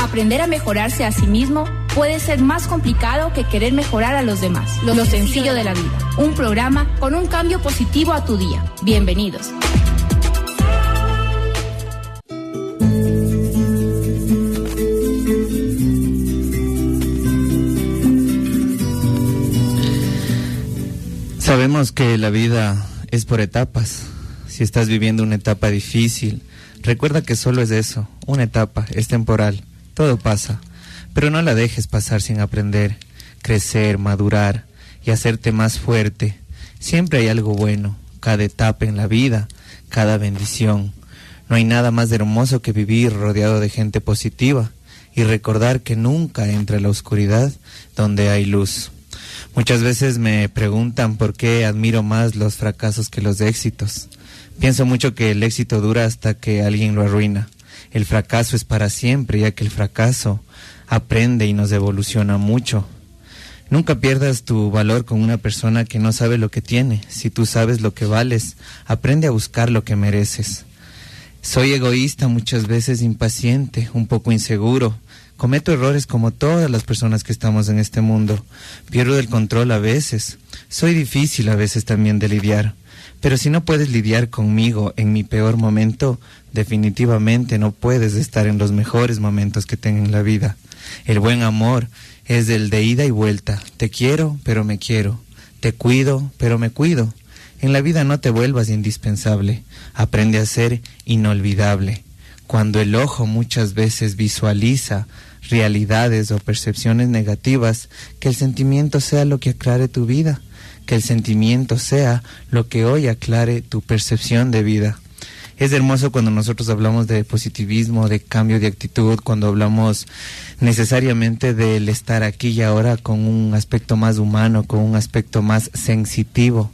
Aprender a mejorarse a sí mismo puede ser más complicado que querer mejorar a los demás. Lo sencillo de la vida. Un programa con un cambio positivo a tu día. Bienvenidos. Sabemos que la vida es por etapas. Si estás viviendo una etapa difícil, recuerda que solo es eso, una etapa, es temporal, todo pasa. Pero no la dejes pasar sin aprender, crecer, madurar y hacerte más fuerte. Siempre hay algo bueno, cada etapa en la vida, cada bendición. No hay nada más hermoso que vivir rodeado de gente positiva y recordar que nunca entra la oscuridad donde hay luz. Muchas veces me preguntan por qué admiro más los fracasos que los éxitos. Pienso mucho que el éxito dura hasta que alguien lo arruina. El fracaso es para siempre, ya que el fracaso aprende y nos evoluciona mucho. Nunca pierdas tu valor con una persona que no sabe lo que tiene. Si tú sabes lo que vales, aprende a buscar lo que mereces. Soy egoísta, muchas veces impaciente, un poco inseguro. Cometo errores como todas las personas que estamos en este mundo. Pierdo el control a veces. Soy difícil a veces también de lidiar. Pero si no puedes lidiar conmigo en mi peor momento, definitivamente no puedes estar en los mejores momentos que tengo en la vida. El buen amor es el de ida y vuelta. Te quiero, pero me quiero. Te cuido, pero me cuido. En la vida no te vuelvas indispensable. Aprende a ser inolvidable. Cuando el ojo muchas veces visualiza realidades o percepciones negativas, que el sentimiento sea lo que aclare tu vida, que el sentimiento sea lo que hoy aclare tu percepción de vida. Es hermoso cuando nosotros hablamos de positivismo, de cambio de actitud, cuando hablamos necesariamente del estar aquí y ahora con un aspecto más humano, con un aspecto más sensitivo.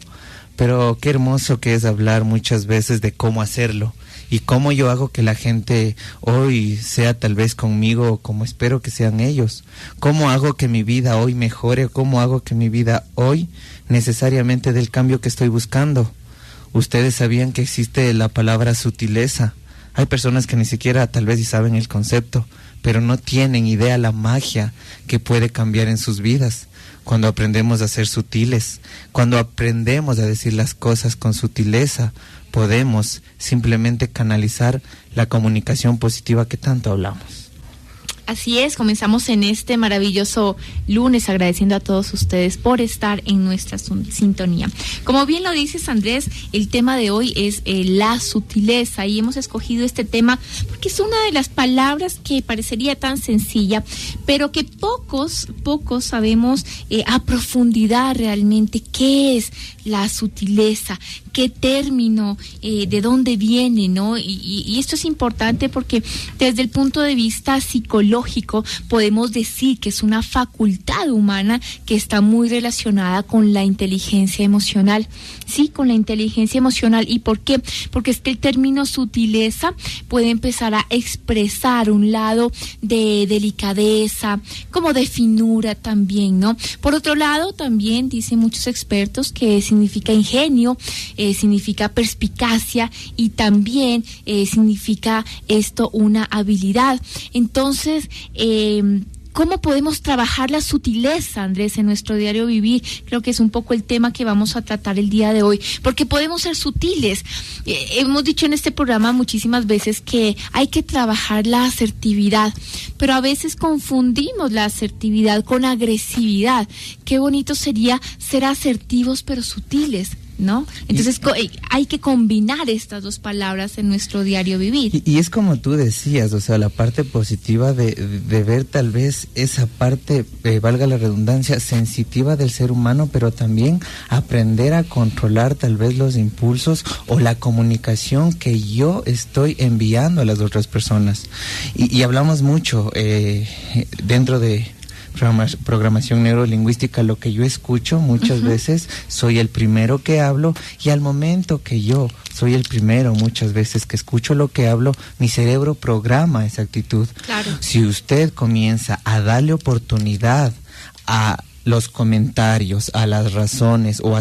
Pero qué hermoso que es hablar muchas veces de cómo hacerlo. Y cómo yo hago que la gente hoy sea tal vez conmigo como espero que sean ellos. Cómo hago que mi vida hoy mejore, cómo hago que mi vida hoy necesariamente dé el cambio que estoy buscando. Ustedes sabían que existe la palabra sutileza. Hay personas que ni siquiera tal vez saben el concepto, pero no tienen idea la magia que puede cambiar en sus vidas. Cuando aprendemos a ser sutiles, cuando aprendemos a decir las cosas con sutileza, podemos simplemente canalizar la comunicación positiva que tanto hablamos. Así es, comenzamos en este maravilloso lunes agradeciendo a todos ustedes por estar en nuestra sintonía. Como bien lo dices, Andrés, el tema de hoy es la sutileza, y hemos escogido este tema porque es una de las palabras que parecería tan sencilla, pero que pocos sabemos a profundidad realmente qué es la sutileza, qué término, de dónde viene, ¿no? Y esto es importante porque desde el punto de vista psicológico podemos decir que es una facultad humana que está muy relacionada con la inteligencia emocional. Sí, con la inteligencia emocional. ¿Y por qué? Porque es que el término sutileza puede empezar a expresar un lado de delicadeza, como de finura también, ¿no? Por otro lado, también dicen muchos expertos que significa ingenio, significa perspicacia y también significa esto una habilidad. Entonces, ¿cómo podemos trabajar la sutileza, Andrés, en nuestro diario vivir? Creo que es un poco el tema que vamos a tratar el día de hoy, porque podemos ser sutiles. Hemos dicho en este programa muchísimas veces que hay que trabajar la asertividad, pero a veces confundimos la asertividad con agresividad. Qué bonito sería ser asertivos pero sutiles, ¿no? Entonces hay que combinar estas dos palabras en nuestro diario vivir. Y es como tú decías, o sea, la parte positiva de ver tal vez esa parte, valga la redundancia, sensitiva del ser humano, pero también aprender a controlar tal vez los impulsos o la comunicación que yo estoy enviando a las otras personas. Y hablamos mucho dentro de programación neurolingüística, lo que yo escucho muchas veces, soy el primero que hablo, y al momento que yo soy el primero muchas veces que escucho lo que hablo, mi cerebro programa esa actitud. Claro. Si usted comienza a darle oportunidad a los comentarios, a las razones o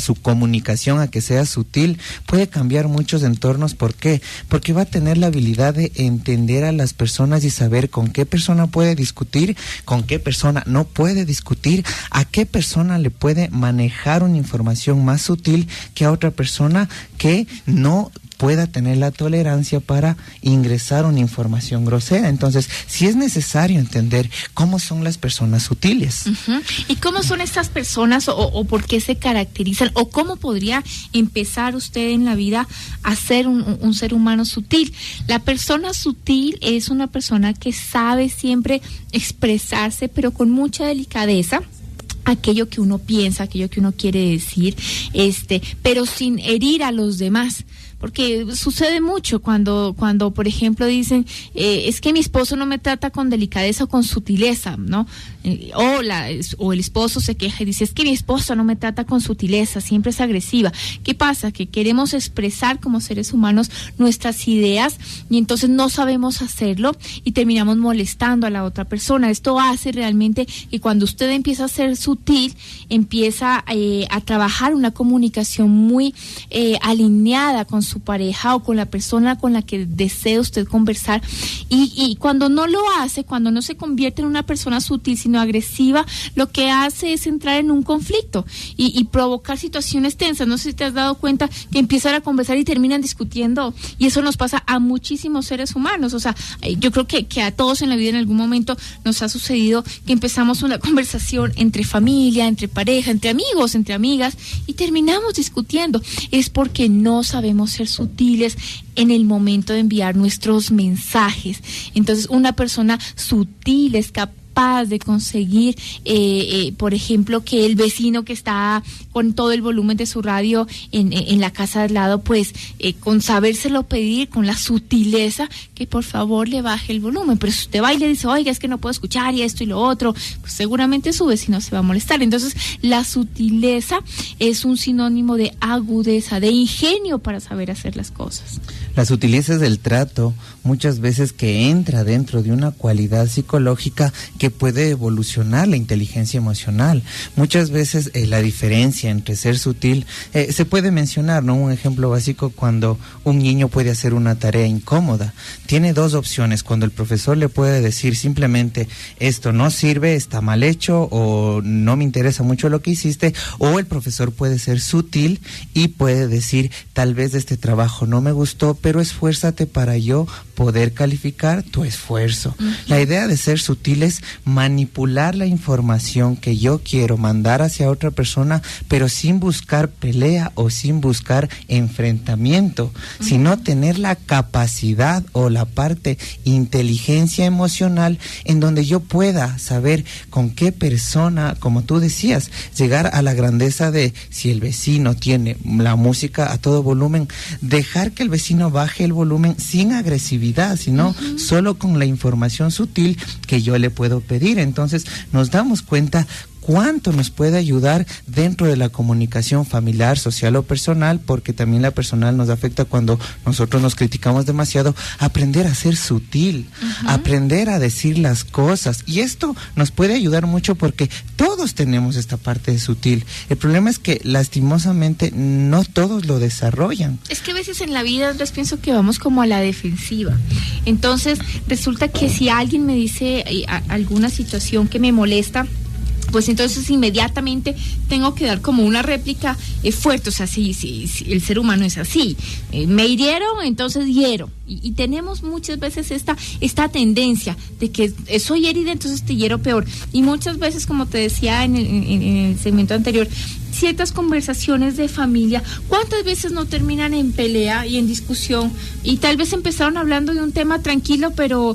su comunicación, a que sea sutil, puede cambiar muchos entornos. ¿Por qué? Porque va a tener la habilidad de entender a las personas y saber con qué persona puede discutir, con qué persona no puede discutir, a qué persona le puede manejar una información más sutil que a otra persona que no pueda tener la tolerancia para ingresar una información grosera. Entonces, sí es necesario entender cómo son las personas sutiles. Uh-huh. ¿Y cómo son estas personas o por qué se caracterizan? ¿O cómo podría empezar usted en la vida a ser un ser humano sutil? La persona sutil es una persona que sabe siempre expresarse, pero con mucha delicadeza, aquello que uno piensa, aquello que uno quiere decir, pero sin herir a los demás. Porque sucede mucho cuando por ejemplo dicen, es que mi esposo no me trata con delicadeza o con sutileza, ¿no? O el esposo se queja y dice, es que mi esposa no me trata con sutileza, siempre es agresiva. ¿Qué pasa? Que queremos expresar como seres humanos nuestras ideas y entonces no sabemos hacerlo y terminamos molestando a la otra persona. Esto hace realmente que cuando usted empieza a ser sutil, empieza a trabajar una comunicación muy alineada con su pareja o con la persona con la que desea usted conversar, y cuando no lo hace, cuando no se convierte en una persona sutil sino agresiva, lo que hace es entrar en un conflicto y provocar situaciones tensas. No sé si te has dado cuenta que empiezan a conversar y terminan discutiendo, y eso nos pasa a muchísimos seres humanos. O sea, yo creo que a todos en la vida en algún momento nos ha sucedido que empezamos una conversación entre familia, entre pareja, entre amigos, entre amigas, y terminamos discutiendo. Es porque no sabemos ser sutiles en el momento de enviar nuestros mensajes. Entonces, una persona sutil es capaz de conseguir, por ejemplo, que el vecino que está con todo el volumen de su radio en la casa de al lado, pues con sabérselo pedir, con la sutileza, que por favor le baje el volumen. Pero si usted va y le dice, oiga, es que no puedo escuchar y esto y lo otro, pues seguramente su vecino se va a molestar. Entonces, la sutileza es un sinónimo de agudeza, de ingenio para saber hacer las cosas. La sutileza es del trato, muchas veces que entra dentro de una cualidad psicológica que puede evolucionar la inteligencia emocional. Muchas veces la diferencia entre ser sutil, se puede mencionar, ¿no? Un ejemplo básico, cuando un niño puede hacer una tarea incómoda. Tiene dos opciones, cuando el profesor le puede decir simplemente, esto no sirve, está mal hecho, o no me interesa mucho lo que hiciste, o el profesor puede ser sutil y puede decir, tal vez este trabajo no me gustó, pero esfuérzate para yo poder calificar tu esfuerzo. Uh-huh. La idea de ser sutil es manipular la información que yo quiero mandar hacia otra persona, pero sin buscar pelea o sin buscar enfrentamiento, uh-huh, sino tener la capacidad o la parte inteligencia emocional en donde yo pueda saber con qué persona, como tú decías, llegar a la grandeza de, si el vecino tiene la música a todo volumen, dejar que el vecino baje el volumen sin agresividad, sino uh-huh, solo con la información sutil que yo le puedo pedir. Entonces nos damos cuenta cuánto nos puede ayudar dentro de la comunicación familiar, social o personal, porque también la personal nos afecta cuando nosotros nos criticamos demasiado. Aprender a ser sutil, uh-huh, aprender a decir las cosas, y esto nos puede ayudar mucho porque todos tenemos esta parte de sutil. El problema es que lastimosamente no todos lo desarrollan. Es que a veces en la vida yo pienso que vamos como a la defensiva. Entonces resulta que si alguien me dice alguna situación que me molesta, pues entonces inmediatamente tengo que dar como una réplica fuerte. O sea, si el ser humano es así, me hirieron, entonces hiero, y tenemos muchas veces esta tendencia de que soy herida, entonces te hiero peor. Y muchas veces, como te decía en el segmento anterior, ciertas conversaciones de familia, ¿cuántas veces no terminan en pelea y en discusión? Y tal vez empezaron hablando de un tema tranquilo, pero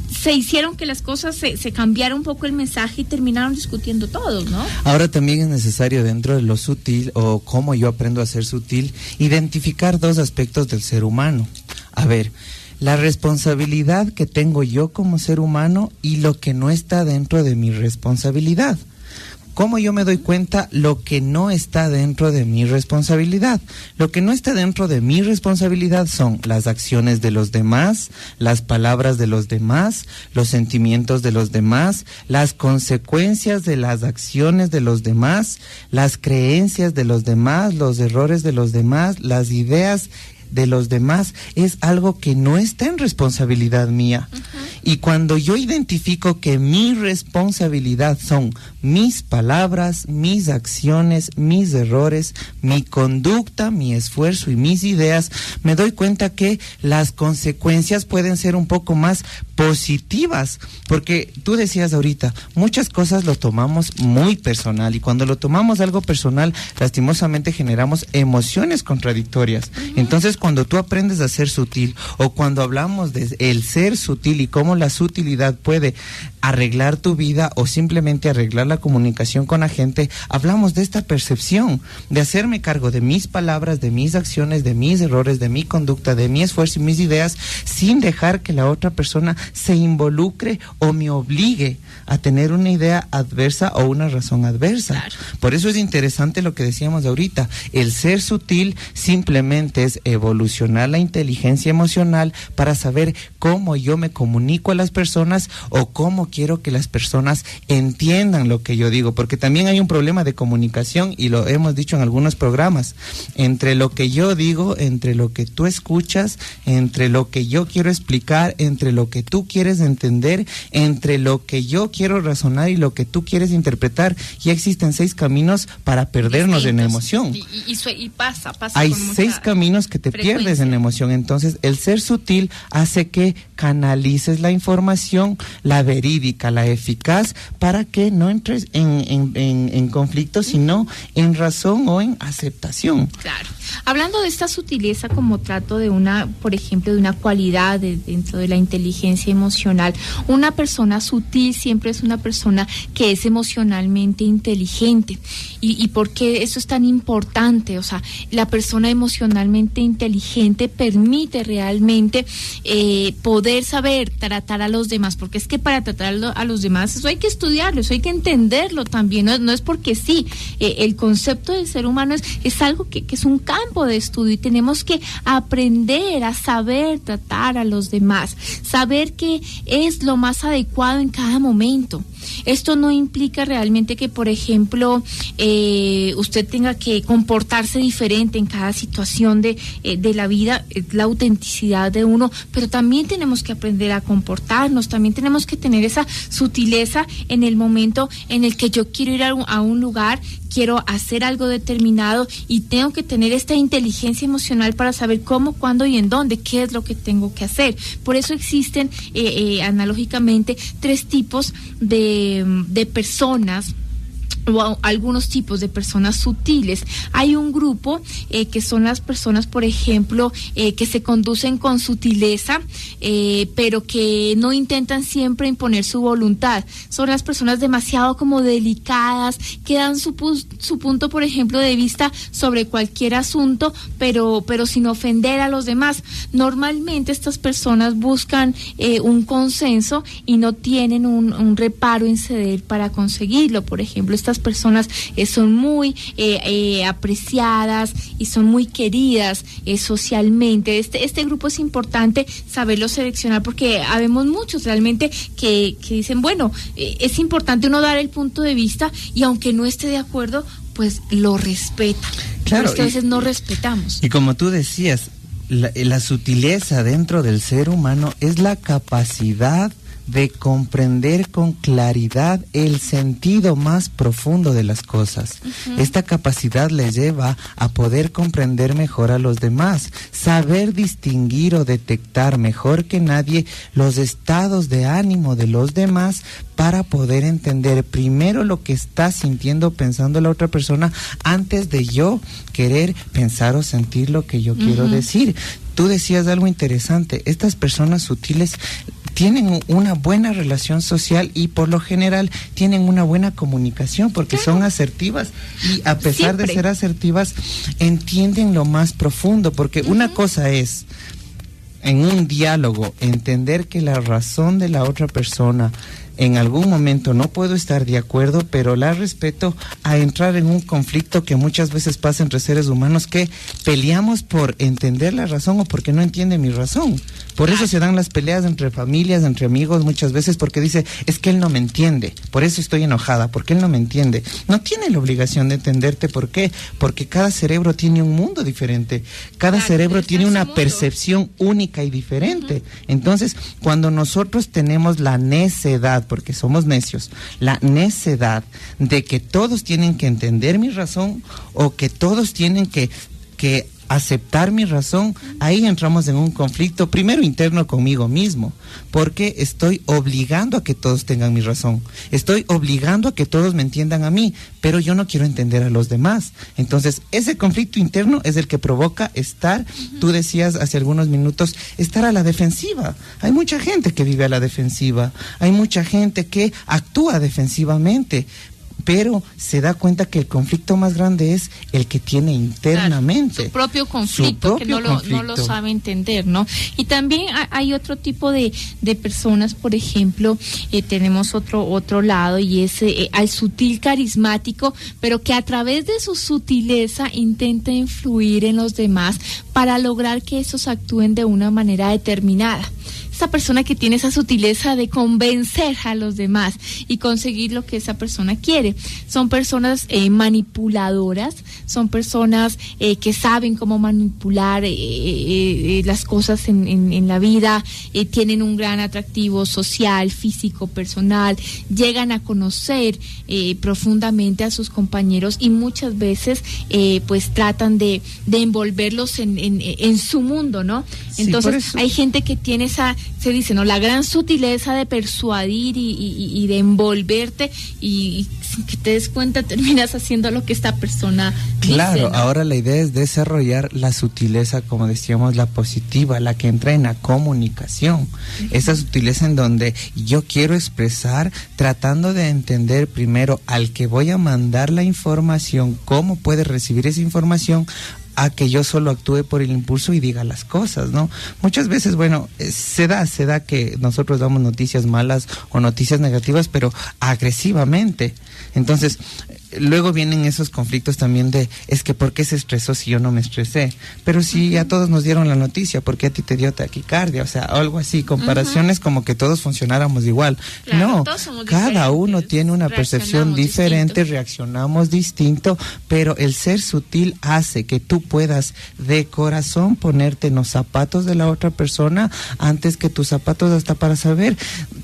se hicieron que las cosas se cambiara un poco el mensaje y terminaron discutiendo todos, ¿no? Ahora también es necesario, dentro de lo sutil, o cómo yo aprendo a ser sutil, identificar dos aspectos del ser humano. A ver, la responsabilidad que tengo yo como ser humano y lo que no está dentro de mi responsabilidad. ¿Cómo yo me doy cuenta? Lo que no está dentro de mi responsabilidad. Lo que no está dentro de mi responsabilidad son las acciones de los demás, las palabras de los demás, los sentimientos de los demás, las consecuencias de las acciones de los demás, las creencias de los demás, los errores de los demás, las ideas de los demás. Es algo que no está en responsabilidad mía. Y cuando yo identifico que mi responsabilidad son mis palabras, mis acciones, mis errores, mi conducta, mi esfuerzo y mis ideas, me doy cuenta que las consecuencias pueden ser un poco más positivas, porque tú decías ahorita, muchas cosas lo tomamos muy personal, y cuando lo tomamos algo personal, lastimosamente generamos emociones contradictorias. Entonces, cuando tú aprendes a ser sutil, o cuando hablamos de el ser sutil y cómo la sutilidad puede arreglar tu vida o simplemente arreglar la comunicación con la gente, hablamos de esta percepción, de hacerme cargo de mis palabras, de mis acciones, de mis errores, de mi conducta, de mi esfuerzo y mis ideas, sin dejar que la otra persona se involucre o me obligue a tener una idea adversa o una razón adversa. Claro. Por eso es interesante lo que decíamos ahorita. El ser sutil simplemente es evolucionar la inteligencia emocional para saber cómo yo me comunico a las personas o cómo quiero que las personas entiendan lo que yo digo, porque también hay un problema de comunicación, y lo hemos dicho en algunos programas, entre lo que yo digo, entre lo que tú escuchas, entre lo que yo quiero explicar, entre lo que tú quieres entender, entre lo que yo quiero razonar y lo que tú quieres interpretar. Ya existen 6 caminos para perdernos en emoción. Y pasa hay 6 caminos que te pierdes en emoción. Entonces, el ser sutil hace que canalices la información, la verídica, la eficaz, para que no entres en conflicto, sino en razón o en aceptación. Claro. Hablando de esta sutileza como trato de por ejemplo, de una cualidad dentro de la inteligencia emocional, una persona sutil siempre es una persona que es emocionalmente inteligente. ¿Y por qué eso es tan importante? O sea, la persona emocionalmente inteligente permite realmente poder saber tratar a los demás, porque es que para tratar a los demás eso hay que estudiarlo, eso hay que entenderlo también, no es porque sí. El concepto del ser humano es algo que es un campo de estudio, y tenemos que aprender a saber tratar a los demás, saber qué es lo más adecuado en cada momento. Esto no implica realmente que, por ejemplo, usted tenga que comportarse diferente en cada situación de la vida, la autenticidad de uno, pero también tenemos que aprender a comportarnos, también tenemos que tener esa sutileza en el momento en el que yo quiero ir a un lugar, quiero hacer algo determinado y tengo que tener esta inteligencia emocional para saber cómo, cuándo y en dónde, qué es lo que tengo que hacer. Por eso existen analógicamente 3 tipos de personas, o algunos tipos de personas sutiles. Hay un grupo que son las personas, por ejemplo, que se conducen con sutileza, pero que no intentan siempre imponer su voluntad. Son las personas demasiado como delicadas, que dan su punto, por ejemplo, de vista sobre cualquier asunto, pero sin ofender a los demás. Normalmente estas personas buscan un consenso y no tienen un reparo en ceder para conseguirlo. Por ejemplo, estas personas son muy apreciadas y son muy queridas socialmente. Este grupo es importante saberlo seleccionar, porque habemos muchos realmente que dicen, bueno, es importante uno dar el punto de vista y aunque no esté de acuerdo, pues lo respeta. Claro, pero es que a veces no respetamos. Y como tú decías, la sutileza dentro del ser humano es la capacidad de comprender con claridad el sentido más profundo de las cosas. Esta capacidad le lleva a poder comprender mejor a los demás, saber distinguir o detectar mejor que nadie los estados de ánimo de los demás, para poder entender primero lo que está sintiendo, pensando la otra persona, antes de yo querer pensar o sentir lo que yo quiero decir. Tú decías algo interesante, estas personas sutiles tienen una buena relación social y por lo general tienen una buena comunicación, porque son asertivas, y a pesar de ser asertivas entienden lo más profundo, porque una cosa es en un diálogo entender que la razón de la otra persona en algún momento no puedo estar de acuerdo, pero la respeto, a entrar en un conflicto que muchas veces pasa entre seres humanos, que peleamos por entender la razón o porque no entiende mi razón. Por eso se dan las peleas entre familias, entre amigos muchas veces, porque dice, es que él no me entiende, por eso estoy enojada, porque él no me entiende. No tiene la obligación de entenderte. ¿Por qué? Porque cada cerebro tiene un mundo diferente, cada cerebro tiene una percepción única y diferente. Entonces, cuando nosotros tenemos la necedad, porque somos necios, la necedad de que todos tienen que entender mi razón o que todos tienen que aceptar mi razón, ahí entramos en un conflicto, primero interno conmigo mismo, porque estoy obligando a que todos tengan mi razón, estoy obligando a que todos me entiendan a mí, pero yo no quiero entender a los demás. Entonces, ese conflicto interno es el que provoca estar, tú decías hace algunos minutos, estar a la defensiva. Hay mucha gente que vive a la defensiva, hay mucha gente que actúa defensivamente, pero se da cuenta que el conflicto más grande es el que tiene internamente. Claro, su propio conflicto, que no lo sabe entender, ¿no? Y también hay otro tipo de personas, por ejemplo, tenemos otro lado, y es al sutil carismático, pero que a través de su sutileza intenta influir en los demás para lograr que esos actúen de una manera determinada. Esa persona que tiene esa sutileza de convencer a los demás y conseguir lo que esa persona quiere. Son personas manipuladoras, son personas que saben cómo manipular las cosas en la vida, tienen un gran atractivo social, físico, personal, llegan a conocer profundamente a sus compañeros y muchas veces pues tratan de envolverlos en su mundo, ¿no? Entonces sí, hay gente que tiene esa, se dice, ¿no?, la gran sutileza de persuadir y de envolverte, y sin que te des cuenta terminas haciendo lo que esta persona claro, dice, ¿no? Ahora la idea es desarrollar la sutileza, como decíamos, la positiva, la que entra en la comunicación. Esa sutileza en donde yo quiero expresar, tratando de entender primero al que voy a mandar la información, cómo puede recibir esa información, a que yo solo actúe por el impulso y diga las cosas, ¿no? Muchas veces, bueno, se da que nosotros damos noticias malas o noticias negativas, pero agresivamente. Entonces, luego vienen esos conflictos también de, es que ¿por qué se estresó si yo no me estresé? Pero si a todos nos dieron la noticia, ¿por qué a ti te dio taquicardia? O sea, algo así, comparaciones como que todos funcionáramos igual. Claro, no, cada uno tiene una percepción diferente, reaccionamos distinto, pero el ser sutil hace que tú puedas de corazón ponerte en los zapatos de la otra persona antes que tus zapatos, hasta para saber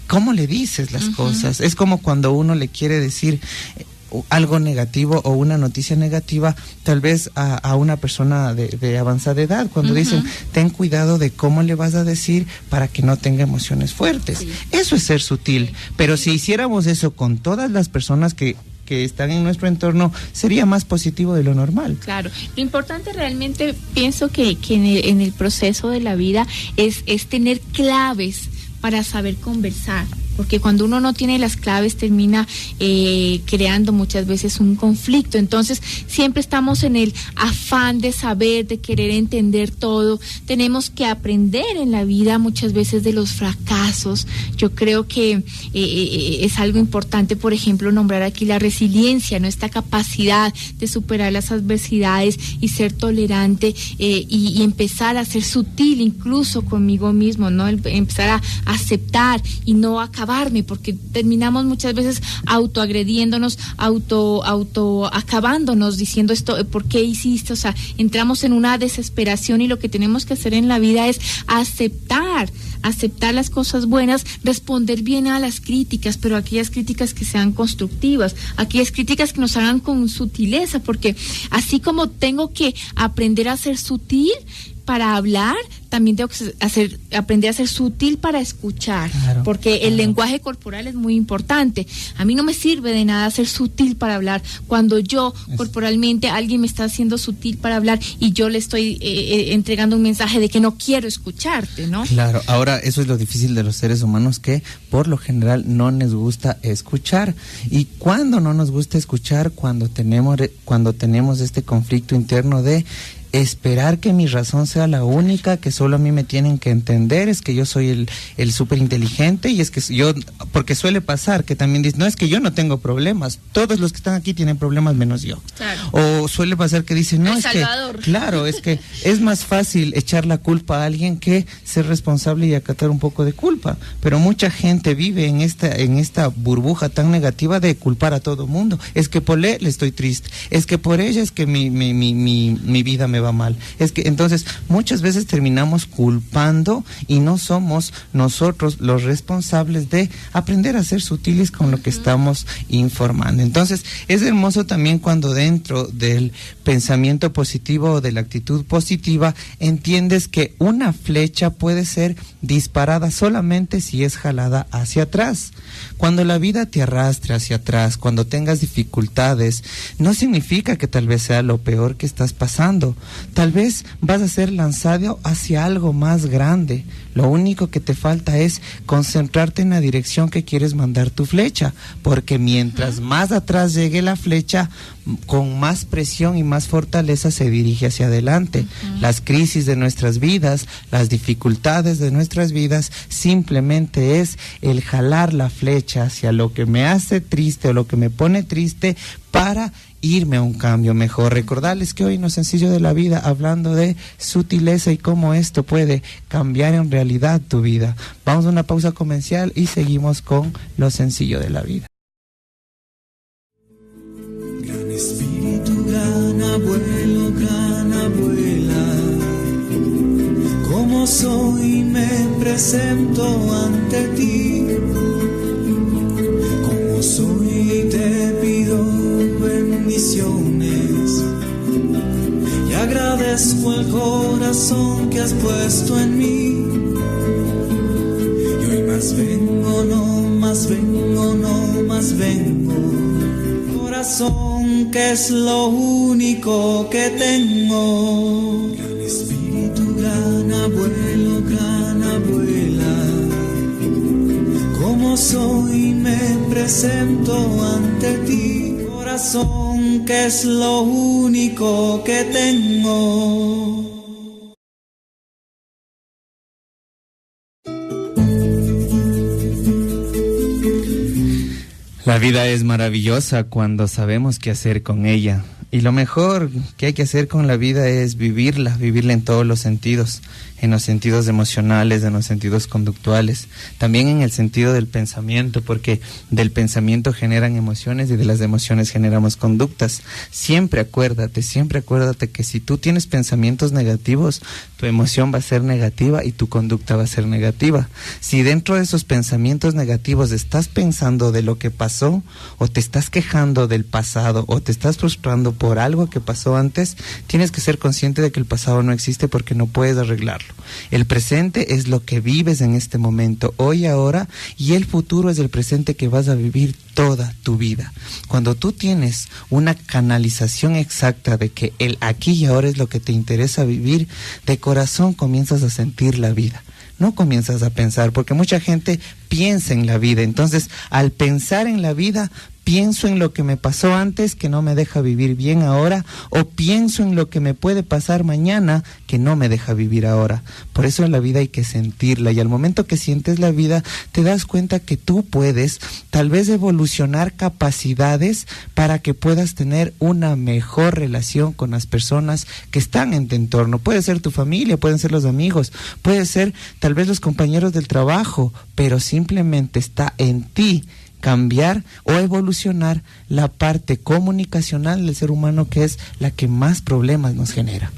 cómo le dices las cosas. Es como cuando uno le quiere decir algo negativo o una noticia negativa, tal vez a una persona de avanzada edad, cuando dicen, ten cuidado de cómo le vas a decir para que no tenga emociones fuertes. Sí. Eso es ser sutil, pero si hiciéramos eso con todas las personas que están en nuestro entorno, sería más positivo de lo normal. Claro, lo importante realmente, pienso que en el proceso de la vida es tener claves para saber conversar, porque cuando uno no tiene las claves termina creando muchas veces un conflicto. Entonces siempre estamos en el afán de saber, de querer entender todo. Tenemos que aprender en la vida muchas veces de los fracasos. Yo creo que es algo importante, por ejemplo, nombrar aquí la resiliencia, ¿no? Esta capacidad de superar las adversidades y ser tolerante, y empezar a ser sutil incluso conmigo mismo, ¿no? Empezar a aceptar y no acabarme, porque terminamos muchas veces autoagrediéndonos, acabándonos, diciendo esto, ¿por qué hiciste? O sea, entramos en una desesperación, y lo que tenemos que hacer en la vida es aceptar las cosas buenas, responder bien a las críticas, pero aquellas críticas que sean constructivas, aquellas críticas que nos hagan con sutileza, porque así como tengo que aprender a ser sutil para hablar, también tengo que aprender a ser sutil para escuchar, porque el lenguaje corporal es muy importante. A mí no me sirve de nada ser sutil para hablar cuando yo corporalmente, alguien me está haciendo sutil para hablar y yo le estoy entregando un mensaje de que no quiero escucharte, ¿no? Claro, ahora eso es lo difícil de los seres humanos, que por lo general no nos gusta escuchar. Y cuando no nos gusta escuchar, cuando tenemos este conflicto interno de esperar que mi razón sea la única, que solo a mí me tienen que entender, es que yo soy el súper inteligente, y es que yo, porque suele pasar que también dicen, no, es que yo no tengo problemas, todos los que están aquí tienen problemas menos yo. Claro. O suele pasar que dicen, no, es Salvador. que, claro, es que es más fácil echar la culpa a alguien que ser responsable y acatar un poco de culpa, pero mucha gente vive en esta burbuja tan negativa de culpar a todo mundo. Es que por él estoy triste, es que por ella es que mi vida me va mal. Es que entonces muchas veces terminamos culpando y no somos nosotros los responsables de aprender a ser sutiles con lo que estamos informando. Entonces es hermoso también cuando dentro del pensamiento positivo o de la actitud positiva entiendes que una flecha puede ser disparada solamente si es jalada hacia atrás. Cuando la vida te arrastre hacia atrás, cuando tengas dificultades, no significa que tal vez sea lo peor que estás pasando. Tal vez vas a ser lanzado hacia algo más grande. Lo único que te falta es concentrarte en la dirección que quieres mandar tu flecha, porque mientras más atrás llegue la flecha, con más presión y más fortaleza se dirige hacia adelante. Las crisis de nuestras vidas, las dificultades de nuestras vidas, simplemente es el jalar la flecha hacia lo que me hace triste o lo que me pone triste para irme a un cambio mejor. Recordarles que hoy en Lo Sencillo de la Vida, hablando de sutileza y cómo esto puede cambiar en realidad tu vida. Vamos a una pausa comercial y seguimos con Lo Sencillo de la Vida. Gran espíritu, gran abuelo, gran abuela, como soy me presento ante ti, como soy te pido bendiciones y agradezco el corazón que has puesto en mí. Y hoy más vengo, no más vengo, no más vengo, corazón que es lo único que tengo. Gran espíritu, gran abuelo, gran abuela, como soy me presento ante ti, corazón que es lo único que tengo. La vida es maravillosa cuando sabemos qué hacer con ella. Y lo mejor que hay que hacer con la vida es vivirla en todos los sentidos, en los sentidos emocionales, en los sentidos conductuales, también en el sentido del pensamiento, porque del pensamiento generan emociones y de las emociones generamos conductas. Siempre acuérdate que si tú tienes pensamientos negativos, tu emoción va a ser negativa y tu conducta va a ser negativa. Si dentro de esos pensamientos negativos estás pensando de lo que pasó, o te estás quejando del pasado, o te estás frustrando por algo que pasó antes, tienes que ser consciente de que el pasado no existe porque no puedes arreglarlo. El presente es lo que vives en este momento, hoy, ahora, y el futuro es el presente que vas a vivir toda tu vida. Cuando tú tienes una canalización exacta de que el aquí y ahora es lo que te interesa vivir, de corazón comienzas a sentir la vida. No comienzas a pensar, porque mucha gente piensa en la vida. Entonces, al pensar en la vida, pienso en lo que me pasó antes que no me deja vivir bien ahora, o pienso en lo que me puede pasar mañana que no me deja vivir ahora. Por eso en la vida hay que sentirla, y al momento que sientes la vida te das cuenta que tú puedes tal vez evolucionar capacidades para que puedas tener una mejor relación con las personas que están en tu entorno. Puede ser tu familia, pueden ser los amigos, puede ser tal vez los compañeros del trabajo, pero simplemente está en ti cambiar o evolucionar la parte comunicacional del ser humano, que es la que más problemas nos genera.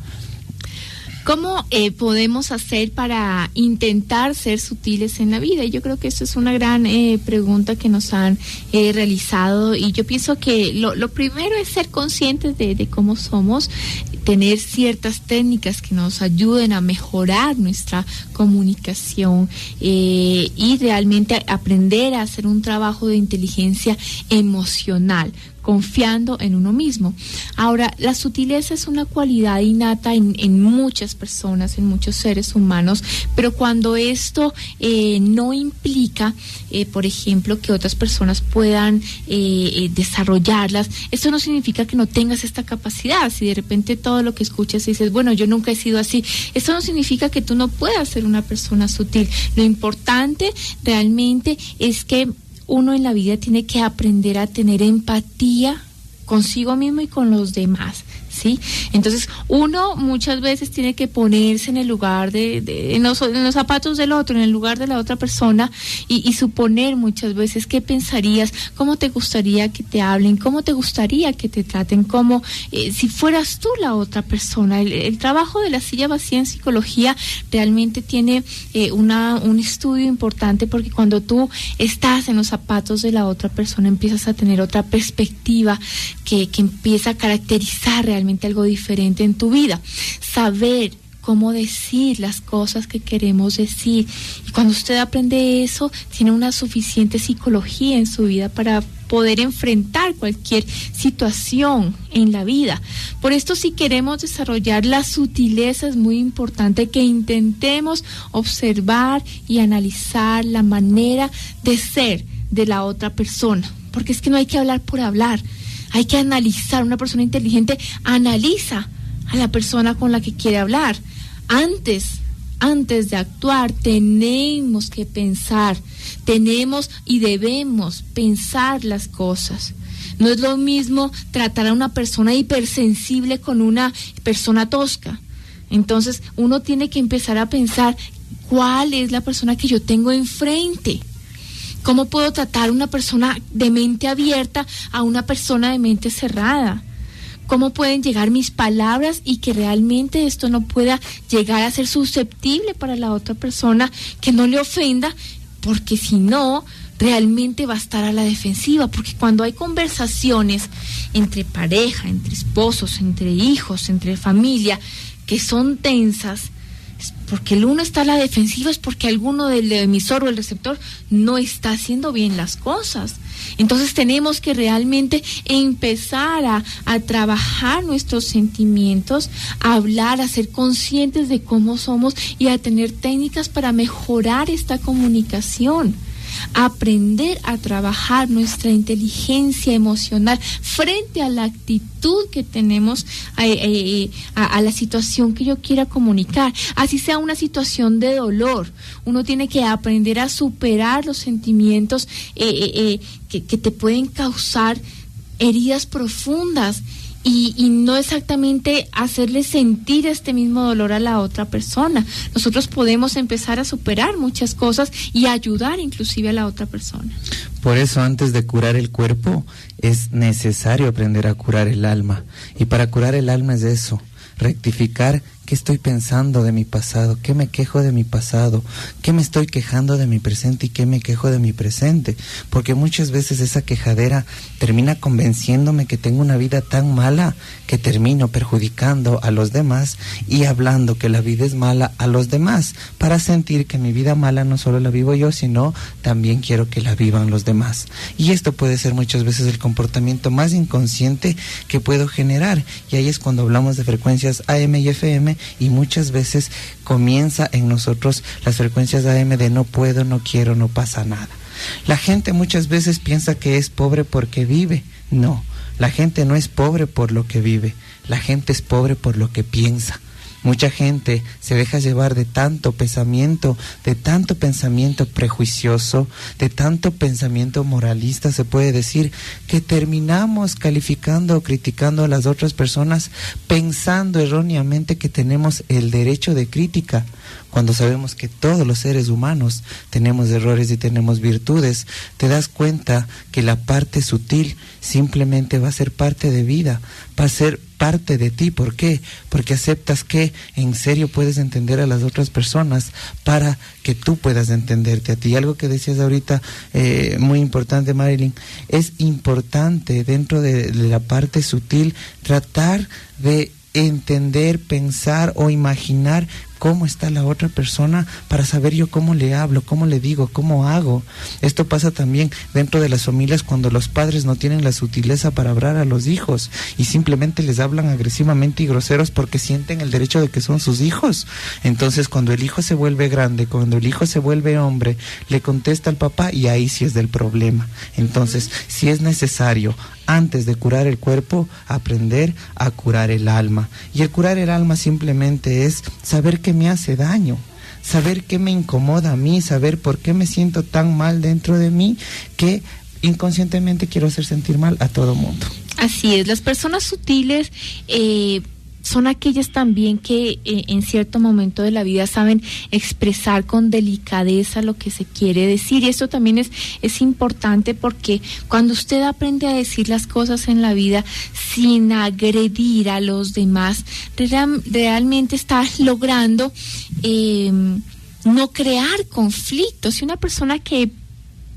¿Cómo podemos hacer para intentar ser sutiles en la vida? Yo creo que eso es una gran pregunta que nos han realizado, y yo pienso que lo primero es ser conscientes de cómo somos, tener ciertas técnicas que nos ayuden a mejorar nuestra comunicación y realmente aprender a hacer un trabajo de inteligencia emocional. confiando en uno mismo. Ahora, la sutileza es una cualidad innata en muchas personas, en muchos seres humanos, pero cuando esto no implica, por ejemplo, que otras personas puedan desarrollarlas, esto no significa que no tengas esta capacidad. Si de repente todo lo que escuchas y dices, bueno, yo nunca he sido así, esto no significa que tú no puedas ser una persona sutil. Lo importante realmente es que uno en la vida tiene que aprender a tener empatía consigo mismo y con los demás, ¿sí? Entonces, uno muchas veces tiene que ponerse en el lugar en los zapatos del otro, en el lugar de la otra persona y suponer muchas veces qué pensarías, cómo te gustaría que te hablen, cómo te gustaría que te traten, como si fueras tú la otra persona. El trabajo de la silla vacía en psicología realmente tiene un estudio importante, porque cuando tú estás en los zapatos de la otra persona empiezas a tener otra perspectiva que empieza a caracterizar realmente algo diferente en tu vida. Saber cómo decir las cosas que queremos decir. Y cuando usted aprende eso, tiene una suficiente psicología en su vida para poder enfrentar cualquier situación en la vida. Por esto, si queremos desarrollar la sutileza, es muy importante que intentemos observar y analizar la manera de ser de la otra persona, porque es que no hay que hablar por hablar. Hay que analizar. Una persona inteligente analiza a la persona con la que quiere hablar. Antes de actuar, tenemos que pensar. Tenemos y debemos pensar las cosas. No es lo mismo tratar a una persona hipersensible con una persona tosca. Entonces, uno tiene que empezar a pensar cuál es la persona que yo tengo enfrente. ¿Cómo puedo tratar a una persona de mente abierta a una persona de mente cerrada? ¿Cómo pueden llegar mis palabras y que realmente esto no pueda llegar a ser susceptible para la otra persona, que no le ofenda? Porque si no, realmente va a estar a la defensiva. Porque cuando hay conversaciones entre pareja, entre esposos, entre hijos, entre familia, que son tensas, porque el uno está a la defensiva, es porque alguno del emisor o el receptor no está haciendo bien las cosas. Entonces tenemos que realmente empezar a trabajar nuestros sentimientos, a hablar, a ser conscientes de cómo somos y a tener técnicas para mejorar esta comunicación. Aprender a trabajar nuestra inteligencia emocional frente a la actitud que tenemos a la situación que yo quiera comunicar. Así sea una situación de dolor, uno tiene que aprender a superar los sentimientos que te pueden causar heridas profundas. Y no exactamente hacerle sentir este mismo dolor a la otra persona. Nosotros podemos empezar a superar muchas cosas y ayudar inclusive a la otra persona. Por eso, antes de curar el cuerpo, es necesario aprender a curar el alma. Y para curar el alma es eso, rectificar qué estoy pensando de mi pasado, qué me quejo de mi pasado, qué me estoy quejando de mi presente y qué me quejo de mi presente. Porque muchas veces esa quejadera termina convenciéndome que tengo una vida tan mala que termino perjudicando a los demás y hablando que la vida es mala a los demás, para sentir que mi vida mala no solo la vivo yo, sino también quiero que la vivan los demás. Y esto puede ser muchas veces el comportamiento más inconsciente que puedo generar. Y ahí es cuando hablamos de frecuencias AM y FM, y muchas veces comienza en nosotros las frecuencias AM de no puedo, no quiero, no pasa nada. La gente muchas veces piensa que es pobre porque vive. No, la gente no es pobre por lo que vive, la gente es pobre por lo que piensa. Mucha gente se deja llevar de tanto pensamiento prejuicioso, de tanto pensamiento moralista, se puede decir, que terminamos calificando o criticando a las otras personas pensando erróneamente que tenemos el derecho de crítica, cuando sabemos que todos los seres humanos tenemos errores y tenemos virtudes. Te das cuenta que la parte sutil simplemente va a ser parte de vida, va a ser parte de ti. ¿Por qué? Porque aceptas que en serio puedes entender a las otras personas para que tú puedas entenderte a ti. Algo que decías ahorita, muy importante, Marilyn, es importante dentro de la parte sutil tratar de entender, pensar o imaginar cómo está la otra persona para saber yo cómo le hablo, cómo le digo, cómo hago. Esto pasa también dentro de las familias cuando los padres no tienen la sutileza para hablar a los hijos y simplemente les hablan agresivamente y groseros porque sienten el derecho de que son sus hijos. Entonces cuando el hijo se vuelve grande, cuando el hijo se vuelve hombre, le contesta al papá y ahí sí es del problema. Entonces, si es necesario, antes de curar el cuerpo, aprender a curar el alma. Y el curar el alma simplemente es saber qué me hace daño, saber qué me incomoda a mí, saber por qué me siento tan mal dentro de mí que inconscientemente quiero hacer sentir mal a todo mundo. Así es, las personas sutiles son aquellas también que en cierto momento de la vida saben expresar con delicadeza lo que se quiere decir, y esto también es importante porque cuando usted aprende a decir las cosas en la vida sin agredir a los demás, realmente está logrando no crear conflictos. Y una persona que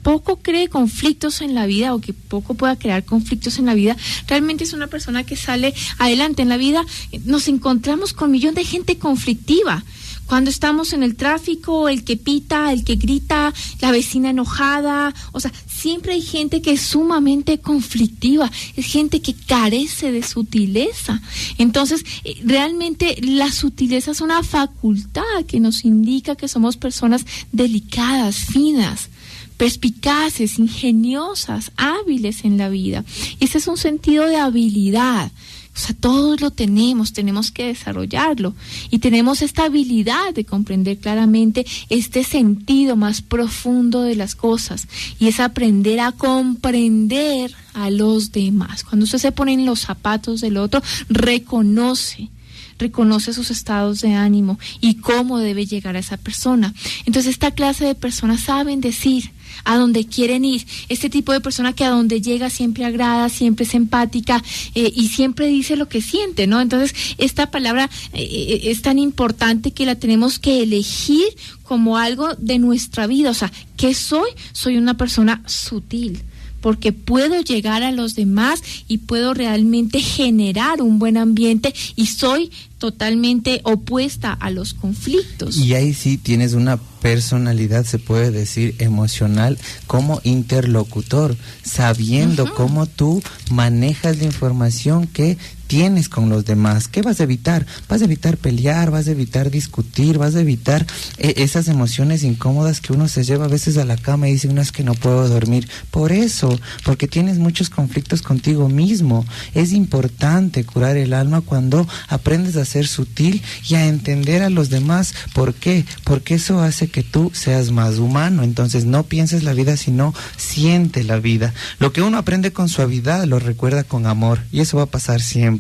poco cree conflictos en la vida o que poco pueda crear conflictos en la vida, realmente es una persona que sale adelante en la vida. Nos encontramos con un millón de gente conflictiva. Cuando estamos en el tráfico, el que pita, el que grita, la vecina enojada, o sea, siempre hay gente que es sumamente conflictiva, es gente que carece de sutileza. Entonces, realmente la sutileza es una facultad que nos indica que somos personas delicadas, finas, perspicaces, ingeniosas, hábiles en la vida. Ese es un sentido de habilidad. O sea, todos lo tenemos que desarrollarlo. Y tenemos esta habilidad de comprender claramente este sentido más profundo de las cosas. Y es aprender a comprender a los demás. Cuando usted se pone en los zapatos del otro, reconoce sus estados de ánimo y cómo debe llegar a esa persona. Entonces, esta clase de personas saben decir a dónde quieren ir. Este tipo de persona que a donde llega siempre agrada, siempre es empática y siempre dice lo que siente, ¿no? Entonces, esta palabra es tan importante que la tenemos que elegir como algo de nuestra vida. O sea, ¿qué soy? Soy una persona sutil, porque puedo llegar a los demás y puedo realmente generar un buen ambiente y soy totalmente opuesta a los conflictos. Y ahí sí tienes una personalidad, se puede decir, emocional como interlocutor, sabiendo cómo tú manejas la información que tienes con los demás. ¿Qué vas a evitar? Vas a evitar pelear, vas a evitar discutir, vas a evitar esas emociones incómodas que uno se lleva a veces a la cama y dice, no, es que no puedo dormir. Por eso, porque tienes muchos conflictos contigo mismo. Es importante curar el alma cuando aprendes a ser sutil y a entender a los demás. ¿Por qué? Porque eso hace que tú seas más humano. Entonces no pienses la vida, sino siente la vida. Lo que uno aprende con suavidad lo recuerda con amor, y eso va a pasar siempre.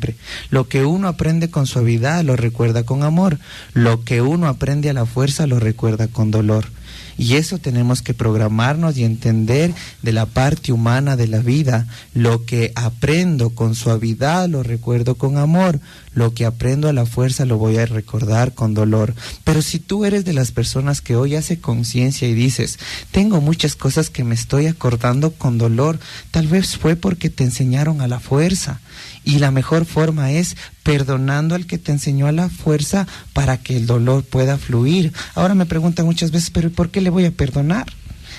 Lo que uno aprende con suavidad lo recuerda con amor. Lo que uno aprende a la fuerza lo recuerda con dolor. Y eso tenemos que programarnos y entender de la parte humana de la vida. Lo que aprendo con suavidad lo recuerdo con amor. Lo que aprendo a la fuerza lo voy a recordar con dolor. Pero si tú eres de las personas que hoy hace conciencia y dices, tengo muchas cosas que me estoy acordando con dolor, tal vez fue porque te enseñaron a la fuerza. Y la mejor forma es perdonando al que te enseñó a la fuerza para que el dolor pueda fluir. Ahora me preguntan muchas veces, pero ¿por qué le voy a perdonar?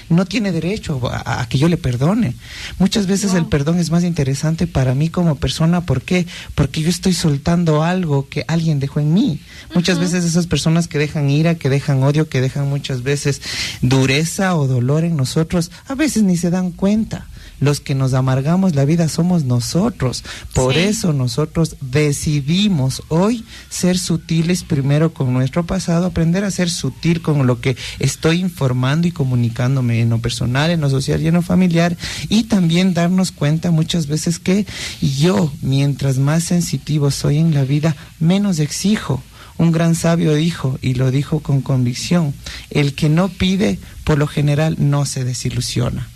No tiene derecho a que yo le perdone. Muchas veces el perdón es más interesante para mí como persona. ¿Por qué? Porque yo estoy soltando algo que alguien dejó en mí. Muchas veces esas personas que dejan ira, que dejan odio, que dejan muchas veces dureza o dolor en nosotros, a veces ni se dan cuenta. Los que nos amargamos la vida somos nosotros. Por eso nosotros decidimos hoy ser sutiles primero con nuestro pasado, aprender a ser sutil con lo que estoy informando y comunicándome en lo personal, en lo social y en lo familiar, y también darnos cuenta muchas veces que yo, mientras más sensitivo soy en la vida, menos exijo. Un gran sabio dijo, y lo dijo con convicción, el que no pide, por lo general, no se desilusiona.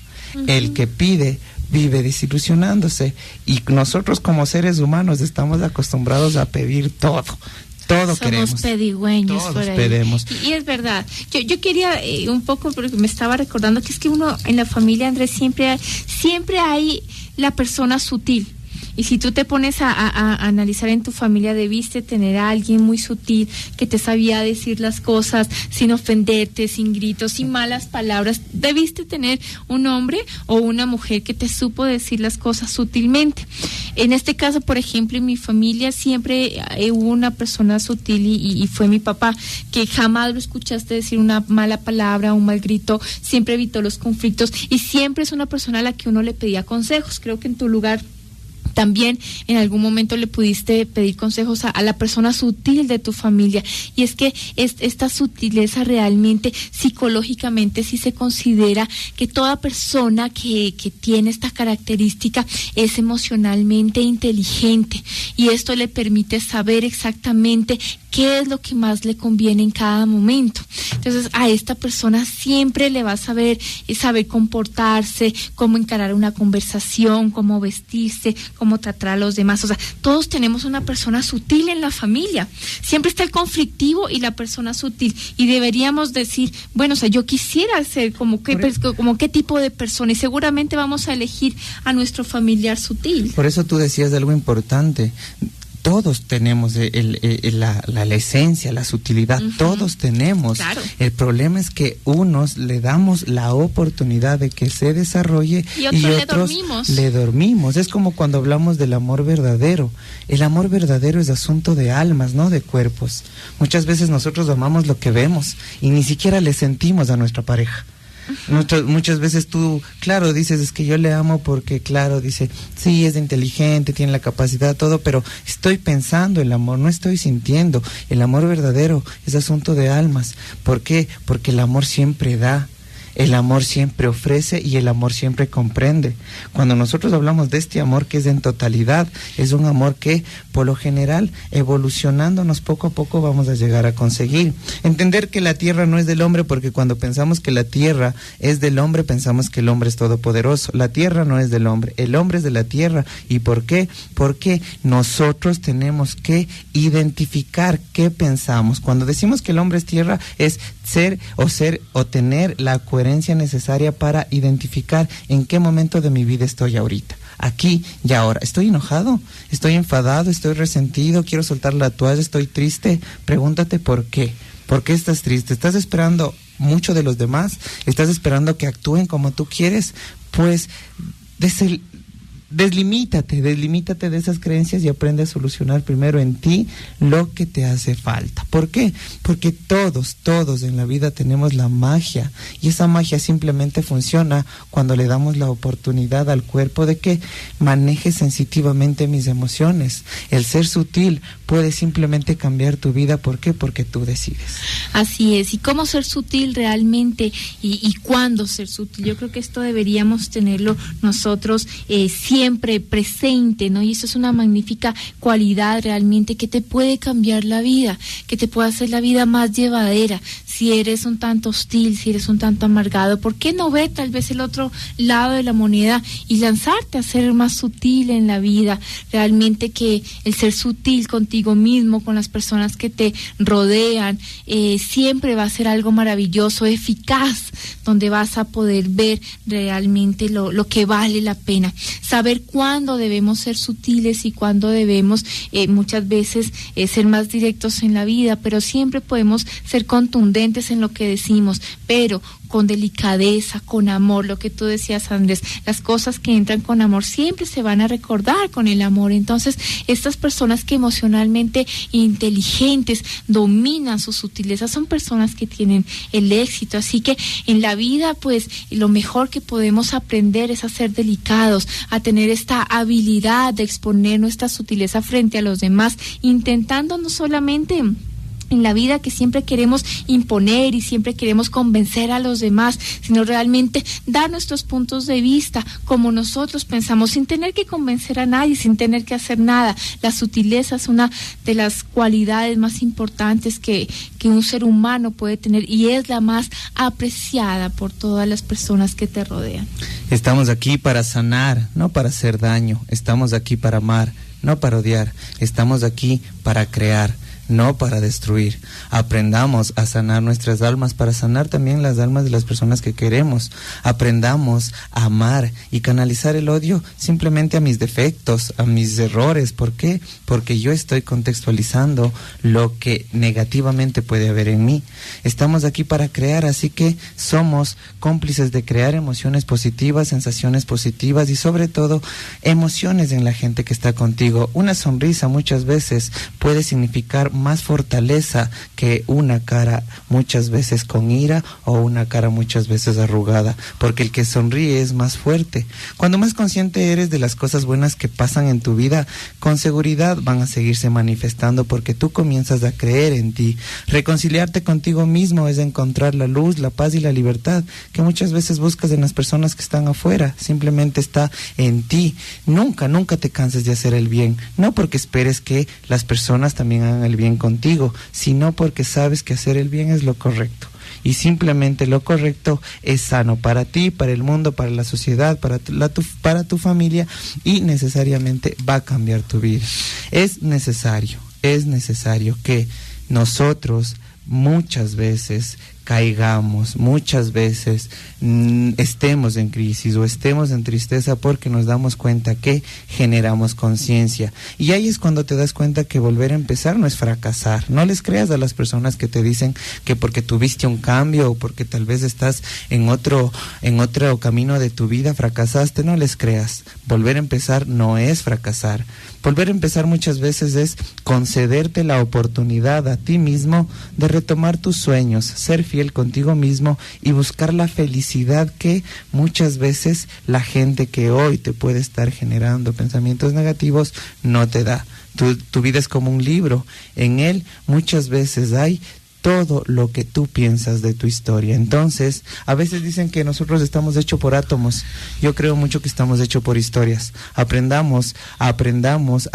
El que pide vive desilusionándose, y nosotros como seres humanos estamos acostumbrados a pedir todo queremos. Somos pedigüeños. Todos pedimos. Y es verdad. Yo quería un poco, porque me estaba recordando que es que uno en la familia, Andrés, siempre hay la persona sutil. Y si tú te pones a analizar en tu familia, debiste tener a alguien muy sutil que te sabía decir las cosas sin ofenderte, sin gritos, sin malas palabras. Debiste tener un hombre o una mujer que te supo decir las cosas sutilmente. En este caso, por ejemplo, en mi familia siempre hubo una persona sutil y fue mi papá, que jamás lo escuchaste decir una mala palabra, un mal grito, siempre evitó los conflictos y siempre es una persona a la que uno le pedía consejos. Creo que en tu lugar también en algún momento le pudiste pedir consejos a la persona sutil de tu familia, y es que esta sutileza realmente psicológicamente sí se considera que toda persona que tiene esta característica es emocionalmente inteligente, y esto le permite saber exactamente qué es lo que más le conviene en cada momento. Entonces a esta persona siempre le va a saber comportarse, cómo encarar una conversación, cómo vestirse, cómo tratar a los demás. O sea, todos tenemos una persona sutil en la familia. Siempre está el conflictivo y la persona sutil. Y deberíamos decir, bueno, o sea, yo quisiera ser como qué tipo de persona, y seguramente vamos a elegir a nuestro familiar sutil. Por eso tú decías algo importante. Todos tenemos la esencia, la sutilidad, todos tenemos. Claro. El problema es que unos le damos la oportunidad de que se desarrolle y otros le dormimos. Es como cuando hablamos del amor verdadero. El amor verdadero es asunto de almas, no de cuerpos. Muchas veces nosotros amamos lo que vemos y ni siquiera le sentimos a nuestra pareja. Muchas veces tú, claro, dices, es que yo le amo porque, claro, dice, sí, es inteligente, tiene la capacidad, todo, pero estoy pensando el amor, no estoy sintiendo. El amor verdadero es asunto de almas. ¿Por qué? Porque el amor siempre da. El amor siempre ofrece y el amor siempre comprende. Cuando nosotros hablamos de este amor que es en totalidad, es un amor que, por lo general, evolucionándonos poco a poco vamos a llegar a conseguir. Entender que la tierra no es del hombre, porque cuando pensamos que la tierra es del hombre, pensamos que el hombre es todopoderoso. La tierra no es del hombre, el hombre es de la tierra. ¿Y por qué? Porque nosotros tenemos que identificar qué pensamos. Cuando decimos que el hombre es tierra, es ser o tener la coherencia necesaria para identificar en qué momento de mi vida estoy ahorita, aquí y ahora. ¿Estoy enojado? ¿Estoy enfadado? ¿Estoy resentido? ¿Quiero soltar la toalla? ¿Estoy triste? Pregúntate por qué. ¿Por qué estás triste? ¿Estás esperando mucho de los demás? ¿Estás esperando que actúen como tú quieres? Pues deslimítate de esas creencias y aprende a solucionar primero en ti lo que te hace falta. ¿Por qué? Porque todos en la vida tenemos la magia, y esa magia simplemente funciona cuando le damos la oportunidad al cuerpo de que maneje sensitivamente mis emociones. El ser sutil puede simplemente cambiar tu vida. ¿Por qué? Porque tú decides. Así es. ¿Y cómo ser sutil realmente? ¿Y cuándo ser sutil? Yo creo que esto deberíamos tenerlo nosotros siempre presente, ¿no? Y eso es una magnífica cualidad realmente que te puede cambiar la vida, que te puede hacer la vida más llevadera. Si eres un tanto hostil, si eres un tanto amargado, ¿por qué no ver tal vez el otro lado de la moneda y lanzarte a ser más sutil en la vida? Realmente que el ser sutil contigo mismo, con las personas que te rodean, siempre va a ser algo maravilloso, eficaz, donde vas a poder ver realmente lo que vale la pena. Saber cuándo debemos ser sutiles y cuándo debemos muchas veces ser más directos en la vida, pero siempre podemos ser contundentes en lo que decimos, pero con delicadeza, con amor. Lo que tú decías, Andrés, las cosas que entran con amor siempre se van a recordar con el amor. Entonces, estas personas que emocionalmente inteligentes dominan su sutileza son personas que tienen el éxito. Así que en la vida, pues, lo mejor que podemos aprender es a ser delicados, a tener esta habilidad de exponer nuestra sutileza frente a los demás, intentando no solamente en la vida que siempre queremos imponer y siempre queremos convencer a los demás, sino realmente dar nuestros puntos de vista como nosotros pensamos, sin tener que convencer a nadie, sin tener que hacer nada. La sutileza es una de las cualidades más importantes que un ser humano puede tener, y es la más apreciada por todas las personas que te rodean. Estamos aquí para sanar, no para hacer daño. Estamos aquí para amar, no para odiar. Estamos aquí para crear, no para destruir. Aprendamos a sanar nuestras almas para sanar también las almas de las personas que queremos. Aprendamos a amar y canalizar el odio simplemente a mis defectos, a mis errores. ¿Por qué? Porque yo estoy contextualizando lo que negativamente puede haber en mí. Estamos aquí para crear, así que somos cómplices de crear emociones positivas, sensaciones positivas y sobre todo emociones en la gente que está contigo. Una sonrisa muchas veces puede significar más fortaleza que una cara muchas veces con ira o una cara muchas veces arrugada, porque el que sonríe es más fuerte. Cuando más consciente eres de las cosas buenas que pasan en tu vida, con seguridad van a seguirse manifestando porque tú comienzas a creer en ti. Reconciliarte contigo mismo es encontrar la luz, la paz y la libertad que muchas veces buscas en las personas que están afuera. Simplemente está en ti. Nunca te canses de hacer el bien, no porque esperes que las personas también hagan el bien contigo, sino porque sabes que hacer el bien es lo correcto. Y simplemente lo correcto es sano para ti, para el mundo, para la sociedad, para tu familia, y necesariamente va a cambiar tu vida. Es necesario que nosotros muchas veces caigamos, muchas veces estemos en crisis o estemos en tristeza porque nos damos cuenta que generamos conciencia. Y ahí es cuando te das cuenta que volver a empezar no es fracasar. No les creas a las personas que te dicen que porque tuviste un cambio o porque tal vez estás en otro camino de tu vida fracasaste. No les creas. Volver a empezar no es fracasar. Volver a empezar muchas veces es concederte la oportunidad a ti mismo de retomar tus sueños, ser fiel contigo mismo y buscar la felicidad que muchas veces la gente que hoy te puede estar generando pensamientos negativos no te da. Tu vida es como un libro. En él muchas veces hay todo lo que tú piensas de tu historia. Entonces, a veces dicen que nosotros estamos hechos por átomos. Yo creo mucho que estamos hechos por historias. Aprendamos a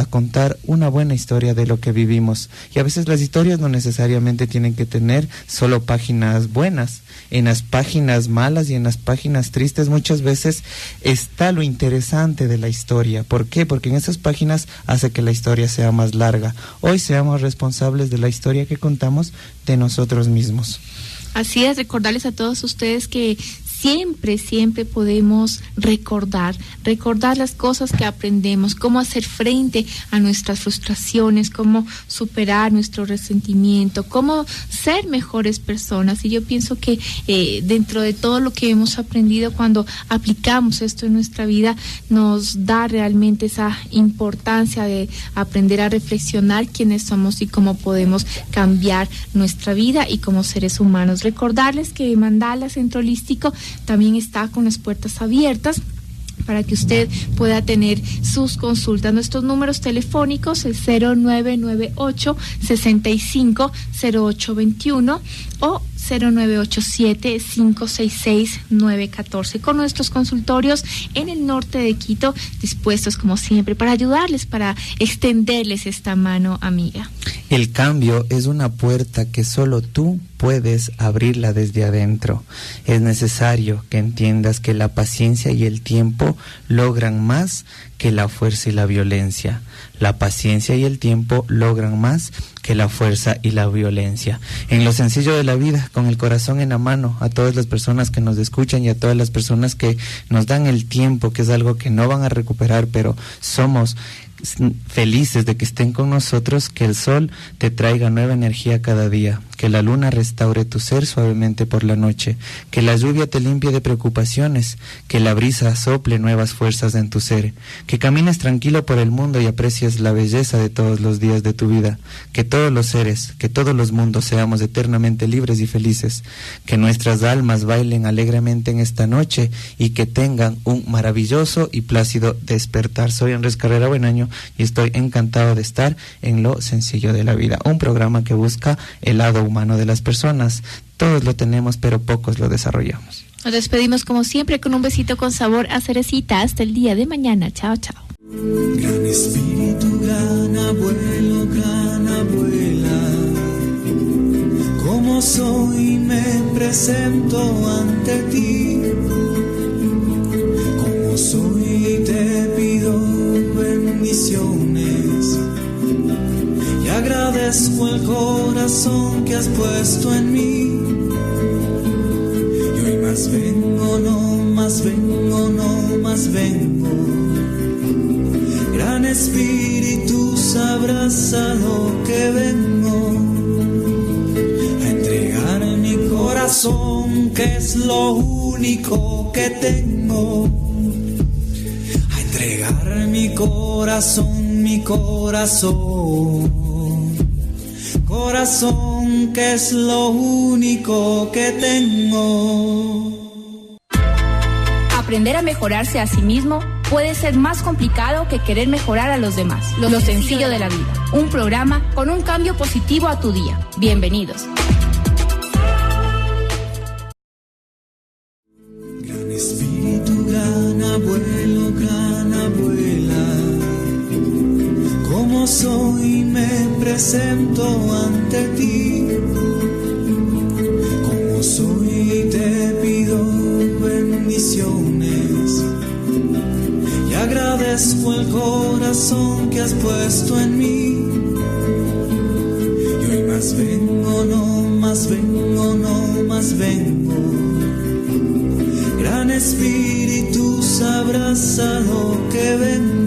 contar una buena historia de lo que vivimos. Y a veces las historias no necesariamente tienen que tener solo páginas buenas. En las páginas malas y en las páginas tristes muchas veces está lo interesante de la historia. ¿Por qué? Porque en esas páginas hace que la historia sea más larga. Hoy seamos responsables de la historia que contamos de nosotros mismos. Así es, recordarles a todos ustedes que siempre podemos recordar las cosas que aprendemos, cómo hacer frente a nuestras frustraciones, cómo superar nuestro resentimiento, cómo ser mejores personas. Y yo pienso que dentro de todo lo que hemos aprendido, cuando aplicamos esto en nuestra vida, nos da realmente esa importancia de aprender a reflexionar quiénes somos y cómo podemos cambiar nuestra vida y como seres humanos. Recordarles que Mandala Centro Holístico también está con las puertas abiertas para que usted pueda tener sus consultas. Nuestros números telefónicos es 0998-650821 o 0987-566-914, con nuestros consultorios en el norte de Quito, dispuestos como siempre para ayudarles, para extenderles esta mano amiga. El cambio es una puerta que solo tú puedes abrirla desde adentro. Es necesario que entiendas que la paciencia y el tiempo logran más que la fuerza y la violencia. La paciencia y el tiempo logran más que la fuerza y la violencia. En lo sencillo de la vida, con el corazón en la mano, a todas las personas que nos escuchan y a todas las personas que nos dan el tiempo, que es algo que no van a recuperar, pero somos felices de que estén con nosotros, que el sol te traiga nueva energía cada día, que la luna restaure tu ser suavemente por la noche, que la lluvia te limpie de preocupaciones, que la brisa sople nuevas fuerzas en tu ser, que camines tranquilo por el mundo y aprecies la belleza de todos los días de tu vida, que todos los seres, que todos los mundos seamos eternamente libres y felices, que nuestras almas bailen alegremente en esta noche y que tengan un maravilloso y plácido despertar. Soy Andrés Carrera Buenaño y estoy encantado de estar en Lo Sencillo de la Vida, un programa que busca el lado humano de las personas. Todos lo tenemos, pero pocos lo desarrollamos. Nos despedimos como siempre con un besito con sabor a cerecita. Hasta el día de mañana. Chao, chao. Gran espíritu, gran abuelo, gran abuela, como soy me presento ante ti, como soy te pido bendiciones y agradezco el corazón que has puesto en mí. Y hoy más vengo, no más vengo, no más vengo. Gran Espíritu, sabrás a lo que vengo. A entregar mi corazón, que es lo único que tengo. A entregar mi corazón, mi corazón. Corazón, que es lo único que tengo. Aprender a mejorarse a sí mismo puede ser más complicado que querer mejorar a los demás. Lo sencillo de la vida. Un programa con un cambio positivo a tu día. Bienvenidos. Gran Espíritu, gran abuelo, gran abuela. Como soy me presento ante ti. Como soy te pido bendiciones. Y agradezco el corazón que has puesto en mí. Y hoy más vengo, no más vengo, no más vengo. Gran Espíritu, sabrás a lo que vengo.